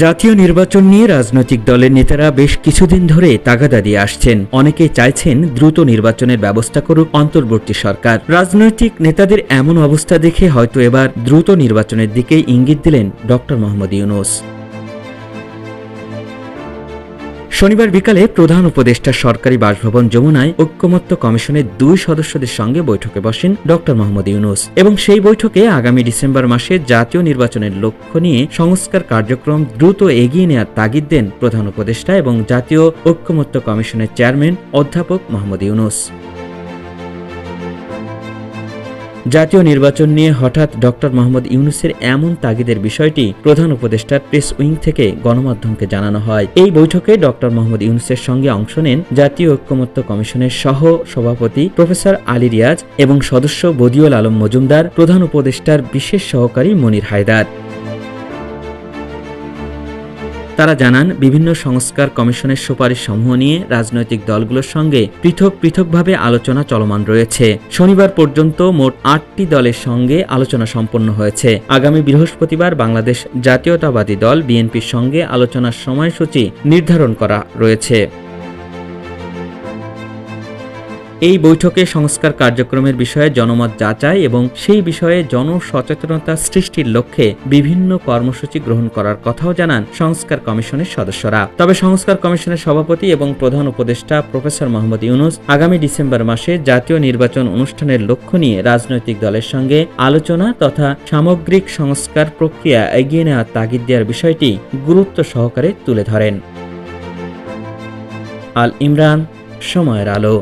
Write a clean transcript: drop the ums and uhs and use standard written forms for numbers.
জাতীয় নির্বাচন নিয়ে রাজনৈতিক দলের নেতারা বেশ কিছুদিন ধরে তাগাদা দিয়ে আসছেন। অনেকেই চাইছেন দ্রুত নির্বাচনের ব্যবস্থা করুক অন্তর্বর্তী সরকার। রাজনৈতিক নেতাদের এমন অবস্থা দেখে হয়তো এবার দ্রুত নির্বাচনের দিকেই ইঙ্গিত দিলেন ডক্টর মোহাম্মদ ইউনূস। শনিবার বিকালে প্রধান উপদেষ্টা সরকারি বাসভবন যমুনায় ঐক্যমত্য কমিশনের 2 সদস্যদের সঙ্গে বৈঠকে বসেন ডক্টর মোহাম্মদ ইউনূস এবং সেই বৈঠকে আগামী ডিসেম্বর মাসে জাতীয় নির্বাচনের লক্ষ্য নিয়ে সংস্কার কার্যক্রম দ্রুত এগিয়ে নেওয়ার তাগিদ দেন প্রধান উপদেষ্টা এবং জাতীয় ঐক্যমত্য কমিশনের চেয়ারম্যান অধ্যাপক মোহাম্মদ ইউনূস। জাতীয় নির্বাচন নিয়ে হঠাৎ ডক্টর মোহাম্মদ ইউনূসের এমন তাগিদের বিষয়টি প্রধান উপদেষ্টার প্রেস উইং থেকে গণমাধ্যমকে জানানো হয়। এই বৈঠকে ডক্টর মোহাম্মদ ইউনূসের সঙ্গে অংশ নেন জাতীয় ঐক্যমত্য কমিশনের সহ সভাপতি প্রফেসর আলী রিয়াজ এবং সদস্য বদিউল আলম মজুমদার, প্রধান উপদেষ্টার বিশেষ সহকারী মনির হায়দার। তারা জানান, বিভিন্ন সংস্কার কমিশনের সুপারিশ সমূহ নিয়ে রাজনৈতিক দলগুলোর সঙ্গে পৃথকভাবে আলোচনা চলমান রয়েছে। শনিবার পর্যন্ত মোট 8টি দলের সঙ্গে আলোচনা সম্পন্ন হয়েছে। আগামী বৃহস্পতিবার বাংলাদেশ জাতীয়তাবাদী দল বিএনপির সঙ্গে আলোচনার সময়সূচি নির্ধারণ করা রয়েছে। এই বৈঠকে সংস্কার কার্যক্রমের বিষয়ে জনমত যাচাই এবং সেই বিষয়ে জনসচেতনতা সৃষ্টির লক্ষ্যে বিভিন্ন কর্মসূচি গ্রহণ করার কথাও জানান সংস্কার কমিশনের সদস্যরা। তবে সংস্কার কমিশনের সভাপতি এবং প্রধান উপদেষ্টা প্রফেসর মোহাম্মদ ইউনূস আগামী ডিসেম্বর মাসে জাতীয় নির্বাচন অনুষ্ঠানের লক্ষ্য নিয়ে রাজনৈতিক দলের সঙ্গে আলোচনা তথা সামগ্রিক সংস্কার প্রক্রিয়া এগিয়ে নেওয়ার তাগিদ দেওয়ার বিষয়টি গুরুত্ব সহকারে তুলে ধরেন। আল ইমরান, সময়ের আলো।